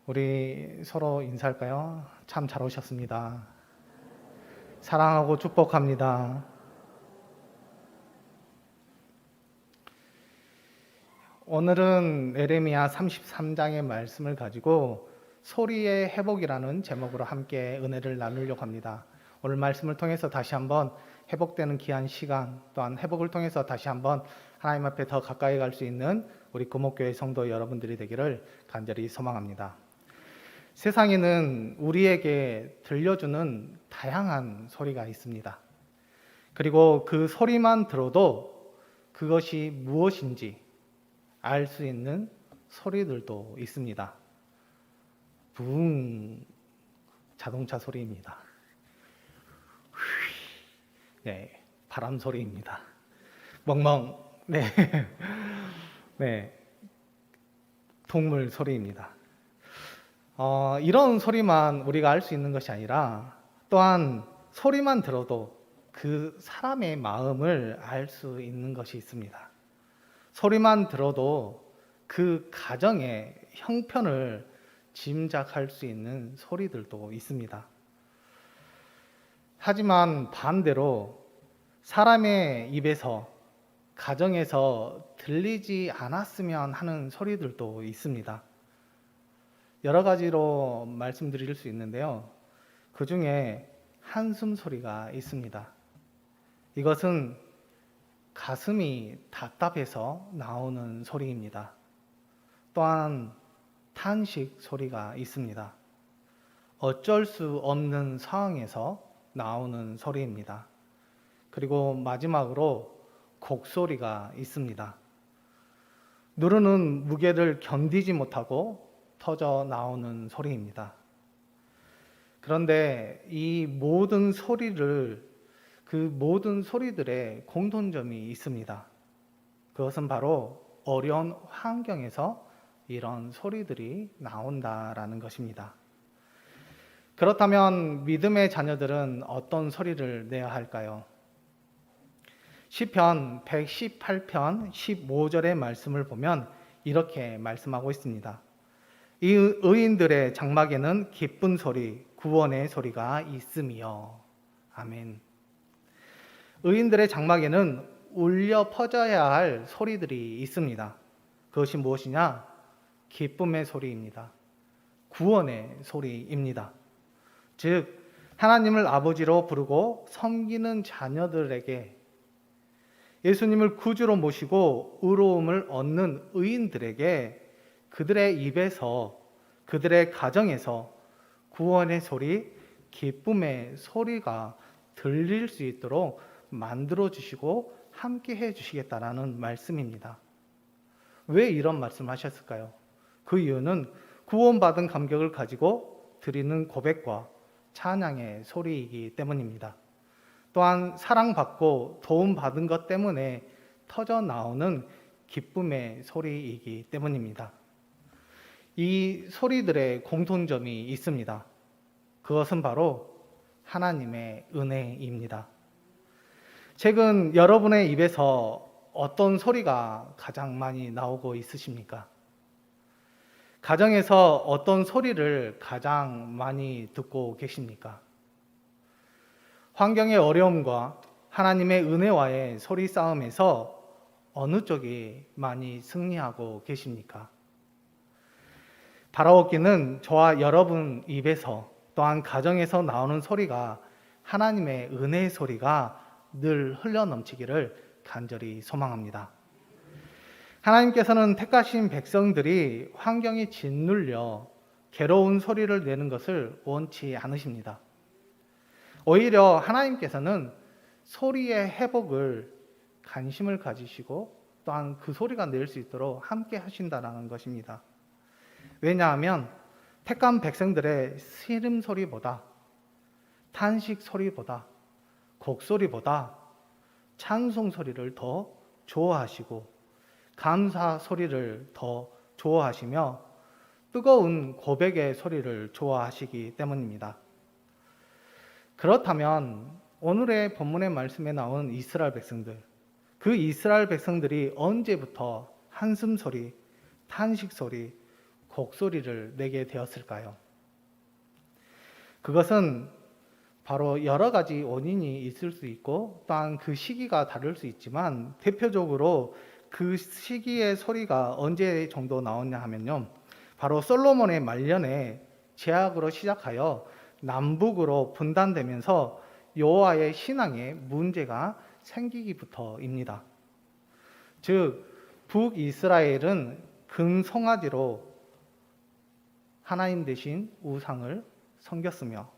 우리 서로 인사할까요? 참 잘 오셨습니다. 사랑하고 축복합니다. 오늘은 에레미야 33장의 말씀을 가지고 소리의 회복이라는 제목으로 함께 은혜를 나누려고 합니다. 오늘 말씀을 통해서 다시 한번 회복되는 귀한 시간, 또한 회복을 통해서 다시 한번 하나님 앞에 더 가까이 갈 수 있는 우리 금옥교회 성도 여러분들이 되기를 간절히 소망합니다. 세상에는 우리에게 들려주는 다양한 소리가 있습니다. 그리고 그 소리만 들어도 그것이 무엇인지 알 수 있는 소리들도 있습니다. 붕, 자동차 소리입니다. 네, 바람 소리입니다. 멍멍, 네, 네, 동물 소리입니다. 이런 소리만 우리가 알 수 있는 것이 아니라 또한 소리만 들어도 그 사람의 마음을 알 수 있는 것이 있습니다. 소리만 들어도 그 가정의 형편을 짐작할 수 있는 소리들도 있습니다. 하지만 반대로 사람의 입에서 가정에서 들리지 않았으면 하는 소리들도 있습니다. 여러 가지로 말씀드릴 수 있는데요. 그 중에 한숨 소리가 있습니다. 이것은 가슴이 답답해서 나오는 소리입니다. 또한 탄식 소리가 있습니다. 어쩔 수 없는 상황에서 나오는 소리입니다. 그리고 마지막으로 곡소리가 있습니다. 누르는 무게를 견디지 못하고 터져 나오는 소리입니다. 그런데 이 모든 소리를 그 모든 소리들의 공통점이 있습니다. 그것은 바로 어려운 환경에서 이런 소리들이 나온다라는 것입니다. 그렇다면 믿음의 자녀들은 어떤 소리를 내야 할까요? 시편 118편 15절의 말씀을 보면 이렇게 말씀하고 있습니다. 이 의인들의 장막에는 기쁜 소리, 구원의 소리가 있으며. 아멘. 의인들의 장막에는 울려 퍼져야 할 소리들이 있습니다. 그것이 무엇이냐? 기쁨의 소리입니다. 구원의 소리입니다. 즉, 하나님을 아버지로 부르고 섬기는 자녀들에게 예수님을 구주로 모시고 의로움을 얻는 의인들에게 그들의 입에서, 그들의 가정에서 구원의 소리, 기쁨의 소리가 들릴 수 있도록 만들어 주시고 함께 해 주시겠다라는 말씀입니다. 왜 이런 말씀을 하셨을까요? 그 이유는 구원받은 감격을 가지고 드리는 고백과 찬양의 소리이기 때문입니다. 또한 사랑받고 도움받은 것 때문에 터져 나오는 기쁨의 소리이기 때문입니다. 이 소리들의 공통점이 있습니다. 그것은 바로 하나님의 은혜입니다. 최근 여러분의 입에서 어떤 소리가 가장 많이 나오고 있으십니까? 가정에서 어떤 소리를 가장 많이 듣고 계십니까? 환경의 어려움과 하나님의 은혜와의 소리 싸움에서 어느 쪽이 많이 승리하고 계십니까? 바라옵기는 저와 여러분 입에서 또한 가정에서 나오는 소리가 하나님의 은혜의 소리가 늘 흘러넘치기를 간절히 소망합니다. 하나님께서는 택하신 백성들이 환경에 짓눌려 괴로운 소리를 내는 것을 원치 않으십니다. 오히려 하나님께서는 소리의 회복을 관심을 가지시고 또한 그 소리가 낼 수 있도록 함께 하신다는 것입니다. 왜냐하면 택한 백성들의 시름 소리보다, 탄식 소리보다, 곡소리보다 찬송 소리를 더 좋아하시고 감사 소리를 더 좋아하시며 뜨거운 고백의 소리를 좋아하시기 때문입니다. 그렇다면 오늘의 본문의 말씀에 나온 이스라엘 백성들, 그 이스라엘 백성들이 언제부터 한숨 소리, 탄식 소리, 곡소리를 내게 되었을까요? 그것은 바로 여러 가지 원인이 있을 수 있고 또한 그 시기가 다를 수 있지만 대표적으로 그 시기의 소리가 언제 정도 나왔냐 하면요. 바로 솔로몬의 말년에 제약으로 시작하여 남북으로 분단되면서 여호와의 신앙에 문제가 생기기부터입니다. 즉 북이스라엘은 금송아지로 하나님 대신 우상을 섬겼으며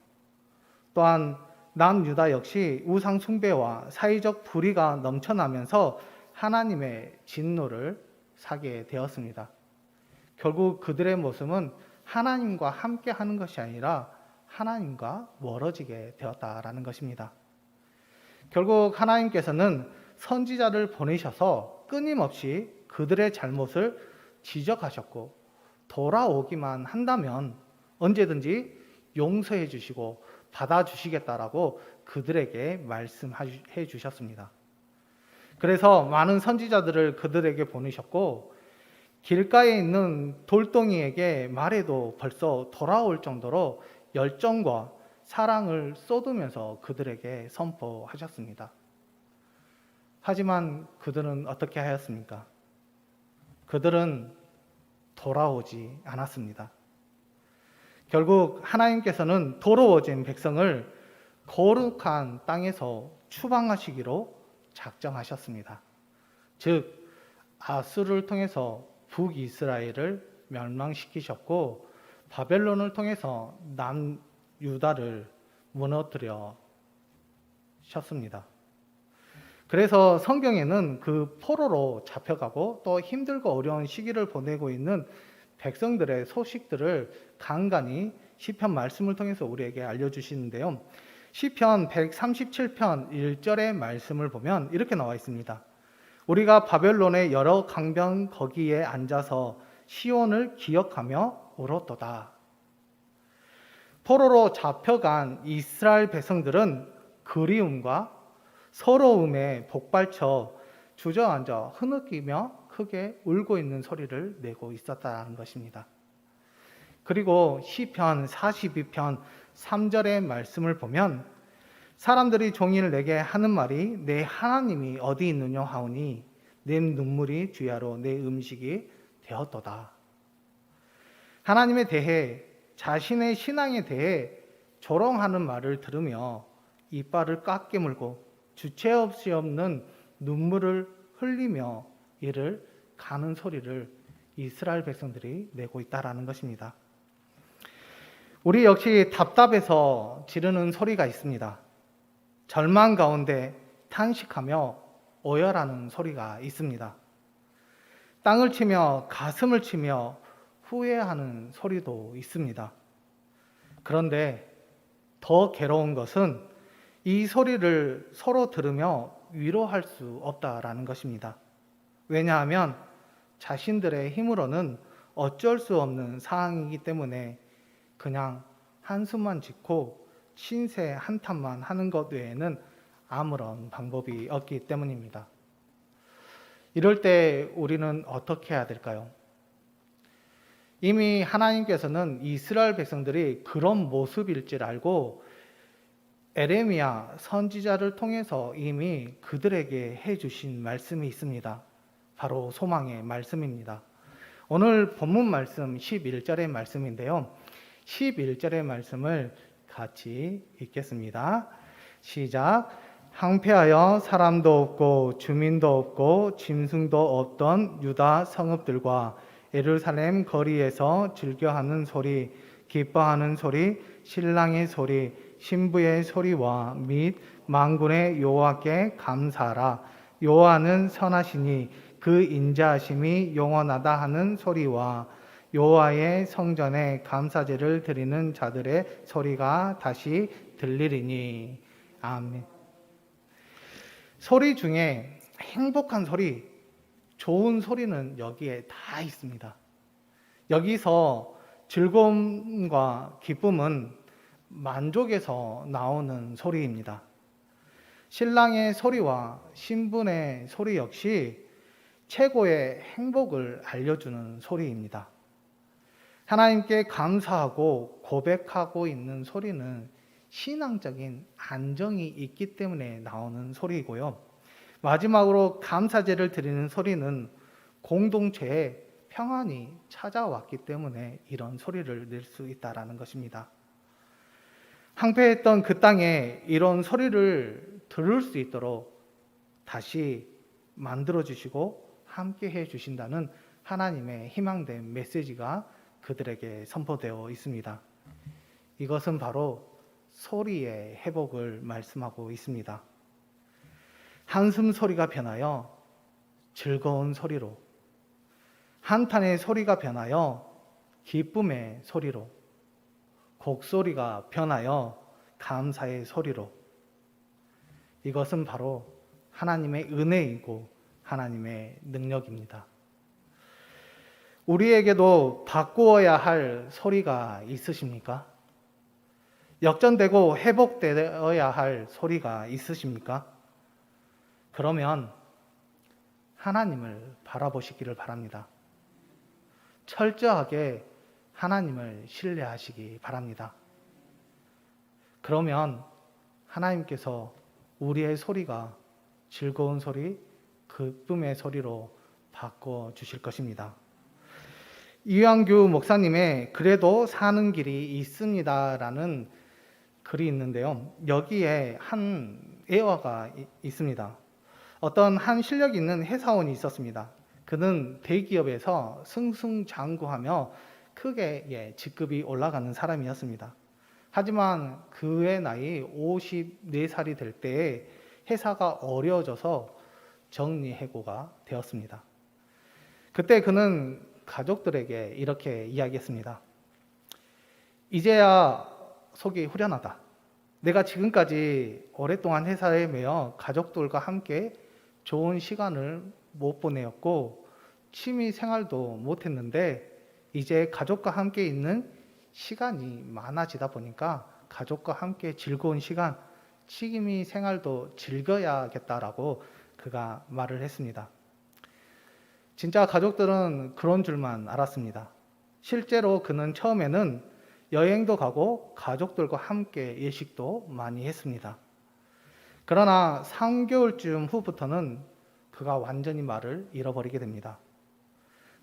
또한 남유다 역시 우상 숭배와 사회적 불의가 넘쳐나면서 하나님의 진노를 사게 되었습니다. 결국 그들의 모습은 하나님과 함께 하는 것이 아니라 하나님과 멀어지게 되었다라는 것입니다. 결국 하나님께서는 선지자를 보내셔서 끊임없이 그들의 잘못을 지적하셨고 돌아오기만 한다면 언제든지 용서해 주시고 받아주시겠다라고 그들에게 말씀해 주셨습니다. 그래서 많은 선지자들을 그들에게 보내셨고 길가에 있는 돌덩이에게 말해도 벌써 돌아올 정도로 열정과 사랑을 쏟으면서 그들에게 선포하셨습니다. 하지만 그들은 어떻게 하였습니까? 그들은 돌아오지 않았습니다. 결국 하나님께서는 더러워진 백성을 거룩한 땅에서 추방하시기로 작정하셨습니다. 즉 아수르를 통해서 북이스라엘을 멸망시키셨고 바벨론을 통해서 남유다를 무너뜨리셨습니다. 그래서 성경에는 그 포로로 잡혀가고 또 힘들고 어려운 시기를 보내고 있는 백성들의 소식들을 간간히 시편 말씀을 통해서 우리에게 알려주시는데요. 시편 137편 1절의 말씀을 보면 이렇게 나와 있습니다. 우리가 바벨론의 여러 강변 거기에 앉아서 시온을 기억하며 울었도다. 포로로 잡혀간 이스라엘 백성들은 그리움과 서러움에 복발쳐 주저앉아 흐느끼며 크게 울고 있는 소리를 내고 있었다는 것입니다. 그리고 시편 42편 3절의 말씀을 보면 사람들이 종일 내게 하는 말이 내 하나님이 어디 있느냐 하오니 내 눈물이 주야로 내 음식이 되었도다. 하나님에 대해 자신의 신앙에 대해 조롱하는 말을 들으며 이빨을 깎게물고 주체 없이 없는 눈물을 흘리며 이를 가는 소리를 이스라엘 백성들이 내고 있다라는 것입니다. 우리 역시 답답해서 지르는 소리가 있습니다. 절망 가운데 탄식하며 오열하는 소리가 있습니다. 땅을 치며 가슴을 치며 후회하는 소리도 있습니다. 그런데 더 괴로운 것은 이 소리를 서로 들으며 위로할 수 없다라는 것입니다. 왜냐하면 자신들의 힘으로는 어쩔 수 없는 상황이기 때문에 그냥 한숨만 짓고 신세 한탄만 하는 것 외에는 아무런 방법이 없기 때문입니다. 이럴 때 우리는 어떻게 해야 될까요? 이미 하나님께서는 이스라엘 백성들이 그런 모습일 줄 알고 에레미야 선지자를 통해서 이미 그들에게 해주신 말씀이 있습니다. 바로 소망의 말씀입니다. 오늘 본문 말씀 11절의 말씀인데요. 11절의 말씀을 같이 읽겠습니다. 시작. 항폐하여 사람도 없고 주민도 없고 짐승도 없던 유다 성읍들과 예루살렘 거리에서 즐겨하는 소리, 기뻐하는 소리, 신랑의 소리, 신부의 소리와 및 만군의 여호와께 감사하라. 여호와는 선하시니 그 인자하심이 영원하다 하는 소리와 여호와의 성전에 감사제를 드리는 자들의 소리가 다시 들리리니. 아멘. 소리 중에 행복한 소리, 좋은 소리는 여기에 다 있습니다. 여기서 즐거움과 기쁨은 만족에서 나오는 소리입니다. 신랑의 소리와 신분의 소리 역시 최고의 행복을 알려주는 소리입니다. 하나님께 감사하고 고백하고 있는 소리는 신앙적인 안정이 있기 때문에 나오는 소리이고요. 마지막으로 감사제를 드리는 소리는 공동체에 평안이 찾아왔기 때문에 이런 소리를 낼 수 있다라는 것입니다. 황폐했던 그 땅에 이런 소리를 들을 수 있도록 다시 만들어 주시고 함께 해 주신다는 하나님의 희망된 메시지가 그들에게 선포되어 있습니다. 이것은 바로 소리의 회복을 말씀하고 있습니다. 한숨 소리가 변하여 즐거운 소리로, 한탄의 소리가 변하여 기쁨의 소리로, 곡소리가 변하여 감사의 소리로, 이것은 바로 하나님의 은혜이고 하나님의 능력입니다. 우리에게도 바꾸어야 할 소리가 있으십니까? 역전되고 회복되어야 할 소리가 있으십니까? 그러면 하나님을 바라보시기를 바랍니다. 철저하게 하나님을 신뢰하시기 바랍니다. 그러면 하나님께서 우리의 소리가 즐거운 소리, 기쁨의 소리로 바꿔 주실 것입니다. 이완규 목사님의 그래도 사는 길이 있습니다라는 글이 있는데요. 여기에 한 애화가 있습니다. 어떤 한 실력 있는 회사원이 있었습니다. 그는 대기업에서 승승장구하며 크게 직급이 올라가는 사람이었습니다. 하지만 그의 나이 54살이 될 때에 회사가 어려워져서 정리해고가 되었습니다. 그때 그는 가족들에게 이렇게 이야기했습니다. 이제야 속이 후련하다. 내가 지금까지 오랫동안 회사에 매여 가족들과 함께 좋은 시간을 못 보내었고 취미 생활도 못 했는데 이제 가족과 함께 있는 시간이 많아지다 보니까 가족과 함께 즐거운 시간, 취미 생활도 즐겨야겠다라고 그가 말을 했습니다. 진짜 가족들은 그런 줄만 알았습니다. 실제로 그는 처음에는 여행도 가고 가족들과 함께 예식도 많이 했습니다. 그러나 3개월쯤 후부터는 그가 완전히 말을 잃어버리게 됩니다.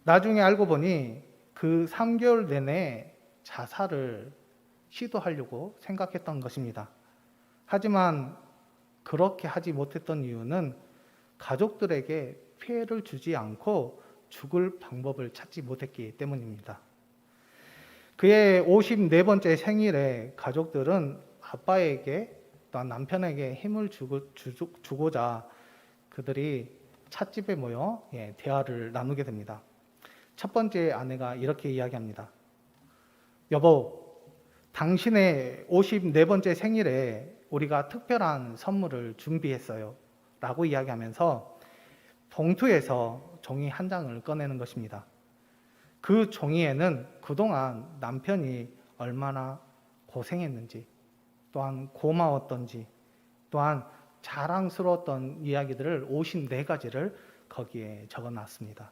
나중에 알고 보니 그 3개월 내내 자살을 시도하려고 생각했던 것입니다. 하지만 그렇게 하지 못했던 이유는 가족들에게 피해를 주지 않고 죽을 방법을 찾지 못했기 때문입니다. 그의 54번째 생일에 가족들은 아빠에게 또한 남편에게 힘을 주고자 그들이 찻집에 모여 대화를 나누게 됩니다. 첫 번째 아내가 이렇게 이야기합니다. 여보, 당신의 54번째 생일에 우리가 특별한 선물을 준비했어요. 라고 이야기하면서 봉투에서 종이 한 장을 꺼내는 것입니다. 그 종이에는 그동안 남편이 얼마나 고생했는지, 또한 고마웠던지, 또한 자랑스러웠던 이야기들을 54가지를 거기에 적어놨습니다.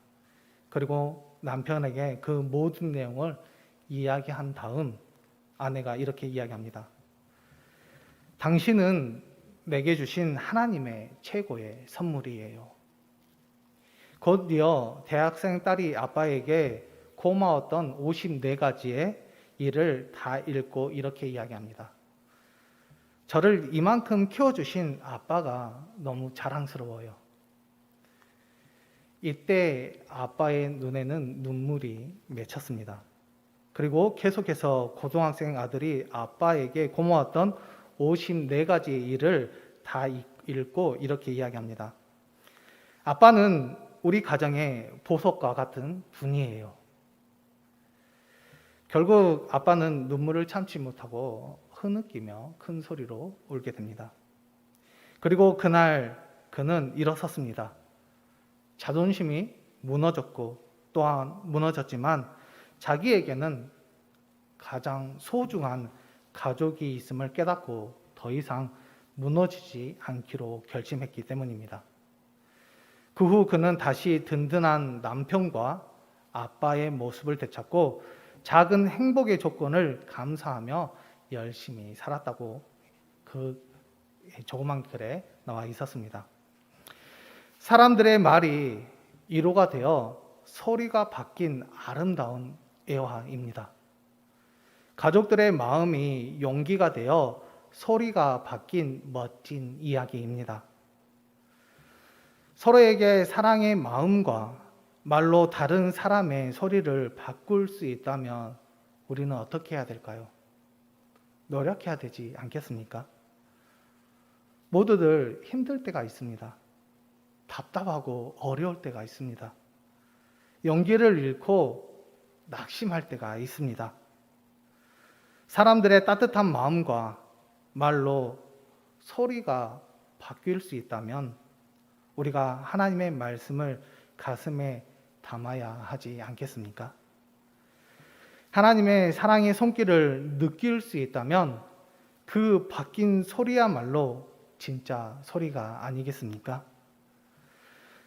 그리고 남편에게 그 모든 내용을 이야기한 다음 아내가 이렇게 이야기합니다. 당신은 내게 주신 하나님의 최고의 선물이에요. 곧 이어 대학생 딸이 아빠에게 고마웠던 54가지의 일을 다 읽고 이렇게 이야기합니다. 저를 이만큼 키워주신 아빠가 너무 자랑스러워요. 이때 아빠의 눈에는 눈물이 맺혔습니다. 그리고 계속해서 고등학생 아들이 아빠에게 고마웠던 54가지의 일을 다 읽고 이렇게 이야기합니다. 아빠는 우리 가정의 보석과 같은 분이에요. 결국 아빠는 눈물을 참지 못하고 흐느끼며 큰 소리로 울게 됩니다. 그리고 그날 그는 일어섰습니다. 자존심이 무너졌고 또한 무너졌지만 자기에게는 가장 소중한 가족이 있음을 깨닫고 더 이상 무너지지 않기로 결심했기 때문입니다. 그 후 그는 다시 든든한 남편과 아빠의 모습을 되찾고 작은 행복의 조건을 감사하며 열심히 살았다고 그 조그만 글에 나와 있었습니다. 사람들의 말이 위로가 되어 소리가 바뀐 아름다운 애화입니다. 가족들의 마음이 용기가 되어 소리가 바뀐 멋진 이야기입니다. 서로에게 사랑의 마음과 말로 다른 사람의 소리를 바꿀 수 있다면 우리는 어떻게 해야 될까요? 노력해야 되지 않겠습니까? 모두들 힘들 때가 있습니다. 답답하고 어려울 때가 있습니다. 용기를 잃고 낙심할 때가 있습니다. 사람들의 따뜻한 마음과 말로 소리가 바뀔 수 있다면 우리가 하나님의 말씀을 가슴에 담아야 하지 않겠습니까? 하나님의 사랑의 손길을 느낄 수 있다면 그 바뀐 소리야말로 진짜 소리가 아니겠습니까?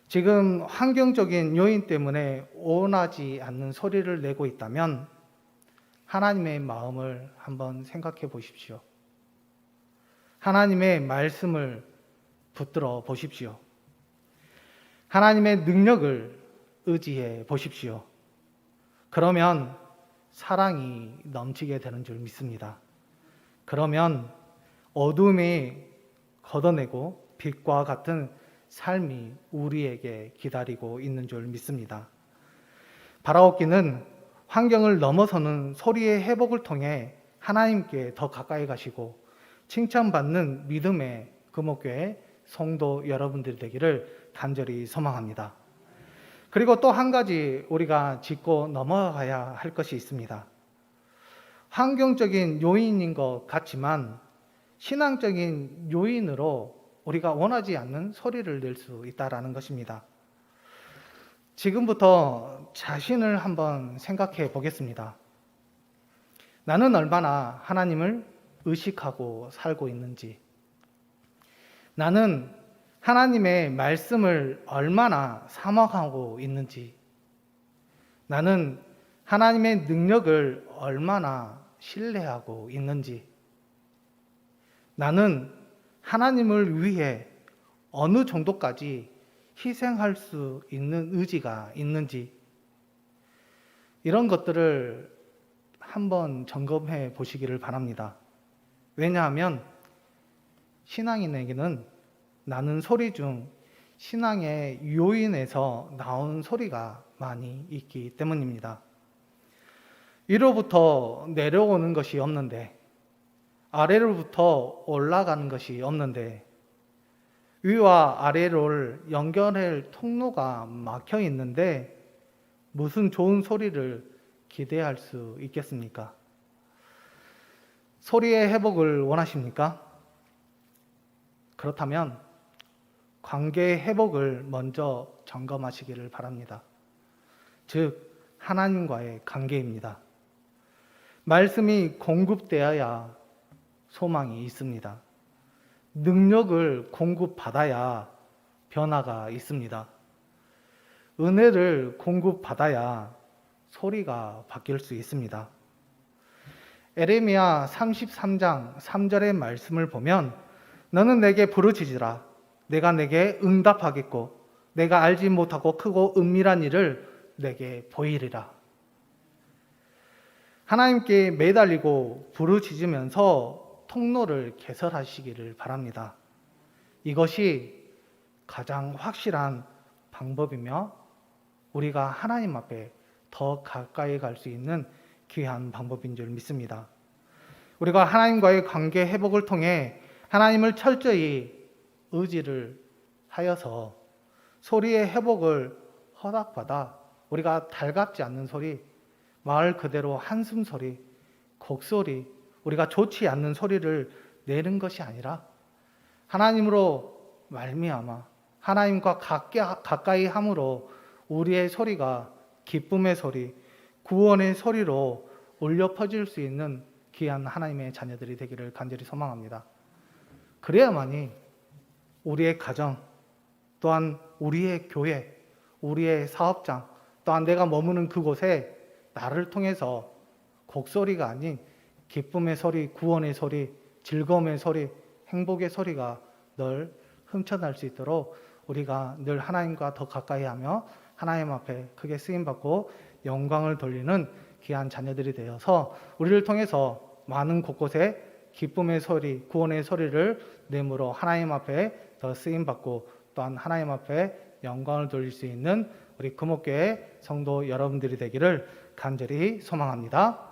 지금 환경적인 요인 때문에 원하지 않는 소리를 내고 있다면 하나님의 마음을 한번 생각해 보십시오. 하나님의 말씀을 붙들어 보십시오. 하나님의 능력을 의지해 보십시오. 그러면 사랑이 넘치게 되는 줄 믿습니다. 그러면 어둠이 걷어내고 빛과 같은 삶이 우리에게 기다리고 있는 줄 믿습니다. 바라옵기는 환경을 넘어서는 소리의 회복을 통해 하나님께 더 가까이 가시고 칭찬받는 믿음의 금옥교회 성도 여러분들이 되기를 간절히 소망합니다. 그리고 또 한 가지 우리가 짚고 넘어가야 할 것이 있습니다. 환경적인 요인인 것 같지만 신앙적인 요인으로 우리가 원하지 않는 소리를 낼 수 있다는 것입니다. 지금부터 자신을 한번 생각해 보겠습니다. 나는 얼마나 하나님을 의식하고 살고 있는지, 나는 하나님의 말씀을 얼마나 사모하고 있는지, 나는 하나님의 능력을 얼마나 신뢰하고 있는지, 나는 하나님을 위해 어느 정도까지 희생할 수 있는 의지가 있는지, 이런 것들을 한번 점검해 보시기를 바랍니다. 왜냐하면 신앙인에게는 나는 소리 중 신앙의 요인에서 나온 소리가 많이 있기 때문입니다. 위로부터 내려오는 것이 없는데, 아래로부터 올라가는 것이 없는데, 위와 아래를 연결할 통로가 막혀 있는데 무슨 좋은 소리를 기대할 수 있겠습니까? 소리의 회복을 원하십니까? 그렇다면 관계의 회복을 먼저 점검하시기를 바랍니다. 즉, 하나님과의 관계입니다. 말씀이 공급되어야 소망이 있습니다. 능력을 공급받아야 변화가 있습니다. 은혜를 공급받아야 소리가 바뀔 수 있습니다. 에레미야 33장 3절의 말씀을 보면 너는 내게 부르짖으라. 내가 내게 응답하겠고 내가 알지 못하고 크고 은밀한 일을 내게 보이리라. 하나님께 매달리고 부르짖으면서 통로를 개설하시기를 바랍니다. 이것이 가장 확실한 방법이며 우리가 하나님 앞에 더 가까이 갈 수 있는 귀한 방법인 줄 믿습니다. 우리가 하나님과의 관계 회복을 통해 하나님을 철저히 의지를 하여서 소리의 회복을 허락받아 우리가 달갑지 않는 소리, 말 그대로 한숨 소리, 곡소리, 우리가 좋지 않는 소리를 내는 것이 아니라 하나님으로 말미암아 하나님과 가까이 함으로 우리의 소리가 기쁨의 소리, 구원의 소리로 울려 퍼질 수 있는 귀한 하나님의 자녀들이 되기를 간절히 소망합니다. 그래야만이 우리의 가정, 또한 우리의 교회, 우리의 사업장, 또한 내가 머무는 그곳에 나를 통해서 곡소리가 아닌 기쁨의 소리, 구원의 소리, 즐거움의 소리, 행복의 소리가 늘 훔쳐날 수 있도록 우리가 늘 하나님과 더 가까이 하며 하나님 앞에 크게 쓰임받고 영광을 돌리는 귀한 자녀들이 되어서 우리를 통해서 많은 곳곳에 기쁨의 소리, 구원의 소리를 내므로 하나님 앞에 더 쓰임받고 또한 하나님 앞에 영광을 돌릴 수 있는 우리 금옥교회 성도 여러분들이 되기를 간절히 소망합니다.